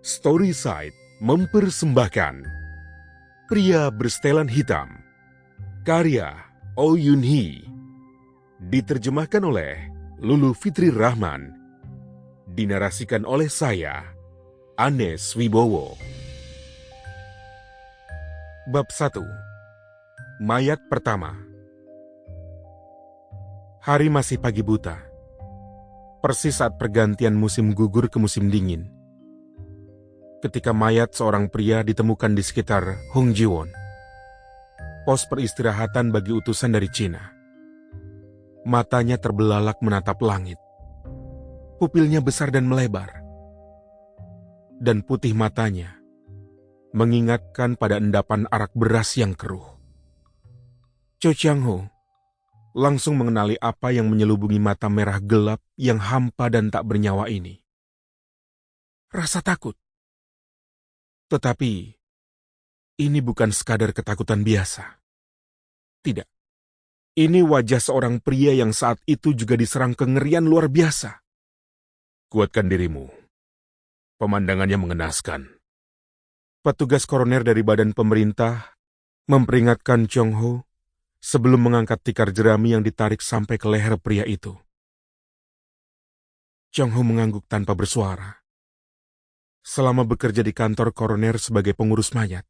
Storyside mempersembahkan Pria Bersetelan Hitam, karya Oh Yun Hee, diterjemahkan oleh Lulu Fitri Rahman, dinarasikan oleh saya, Anes Wibowo. Bab 1. Mayat pertama. Hari masih pagi buta, persis saat pergantian musim gugur ke musim dingin. Ketika mayat seorang pria ditemukan di sekitar Hongjiwon, pos peristirahatan bagi utusan dari Cina. Matanya terbelalak menatap langit. Pupilnya besar dan melebar. Dan putih matanya mengingatkan pada endapan arak beras yang keruh. Cho Chang-ho langsung mengenali apa yang menyelubungi mata merah gelap yang hampa dan tak bernyawa ini. Rasa takut. Tetapi, ini bukan sekadar ketakutan biasa. Tidak. Ini wajah seorang pria yang saat itu juga diserang kengerian luar biasa. Kuatkan dirimu. Pemandangannya mengenaskan. Petugas koroner dari badan pemerintah memperingatkan Chong-ho sebelum mengangkat tikar jerami yang ditarik sampai ke leher pria itu. Chong-ho mengangguk tanpa bersuara. Selama bekerja di kantor koroner sebagai pengurus mayat,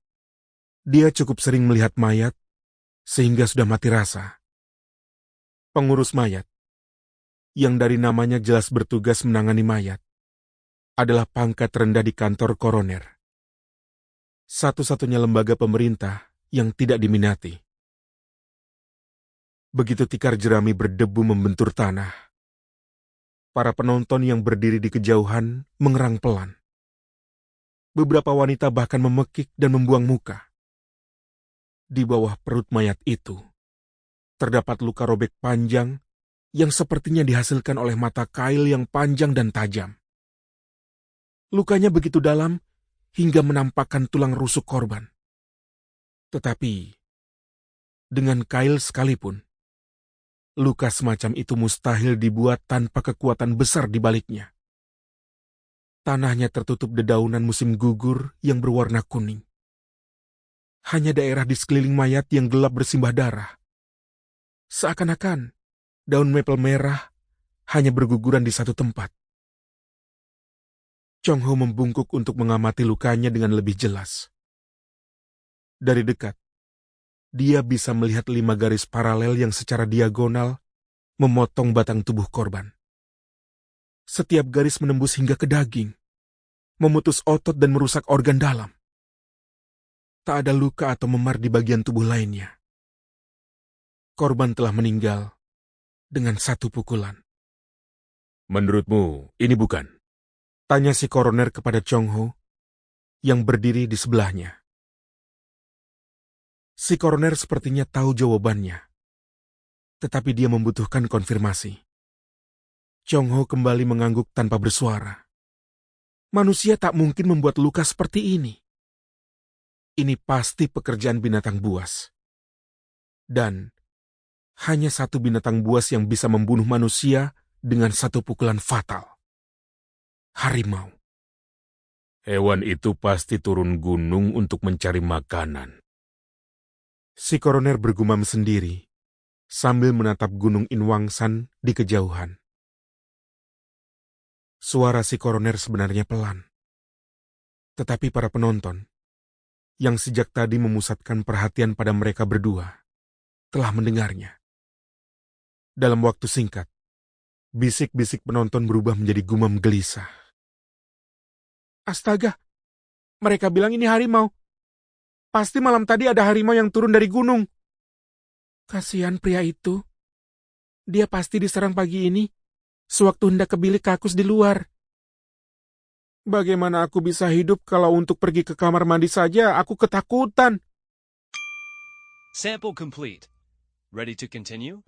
dia cukup sering melihat mayat sehingga sudah mati rasa. Pengurus mayat, yang dari namanya jelas bertugas menangani mayat, adalah pangkat rendah di kantor koroner. Satu-satunya lembaga pemerintah yang tidak diminati. Begitu tikar jerami berdebu membentur tanah, para penonton yang berdiri di kejauhan mengerang pelan. Beberapa wanita bahkan memekik dan membuang muka. Di bawah perut mayat itu, terdapat luka robek panjang yang sepertinya dihasilkan oleh mata kail yang panjang dan tajam. Lukanya begitu dalam hingga menampakkan tulang rusuk korban. Tetapi, dengan kail sekalipun, luka semacam itu mustahil dibuat tanpa kekuatan besar di baliknya. Tanahnya tertutup dedaunan musim gugur yang berwarna kuning. Hanya daerah di sekeliling mayat yang gelap bersimbah darah. Seakan-akan daun maple merah hanya berguguran di satu tempat. Chong-ho membungkuk untuk mengamati lukanya dengan lebih jelas. Dari dekat, dia bisa melihat 5 garis paralel yang secara diagonal memotong batang tubuh korban. Setiap garis menembus hingga ke daging, memutus otot dan merusak organ dalam. Tak ada luka atau memar di bagian tubuh lainnya. Korban telah meninggal dengan 1 pukulan. Menurutmu, ini bukan? Tanya si koroner kepada Chong-ho yang berdiri di sebelahnya. Si koroner sepertinya tahu jawabannya, tetapi dia membutuhkan konfirmasi. Chong-ho kembali mengangguk tanpa bersuara. Manusia tak mungkin membuat luka seperti ini. Ini pasti pekerjaan binatang buas. Dan hanya 1 binatang buas yang bisa membunuh manusia dengan 1 pukulan fatal. Harimau. Hewan itu pasti turun gunung untuk mencari makanan. Si koroner bergumam sendiri sambil menatap gunung Inwangsan di kejauhan. Suara si koroner sebenarnya pelan. Tetapi para penonton, yang sejak tadi memusatkan perhatian pada mereka berdua, telah mendengarnya. Dalam waktu singkat, bisik-bisik penonton berubah menjadi gumam gelisah. Astaga, mereka bilang ini harimau. Pasti malam tadi ada harimau yang turun dari gunung. Kasihan pria itu. Dia pasti diserang pagi ini, sewaktu hendak ke bilik kakus di luar. Bagaimana aku bisa hidup kalau untuk pergi ke kamar mandi saja aku ketakutan? Sample complete. Ready to continue?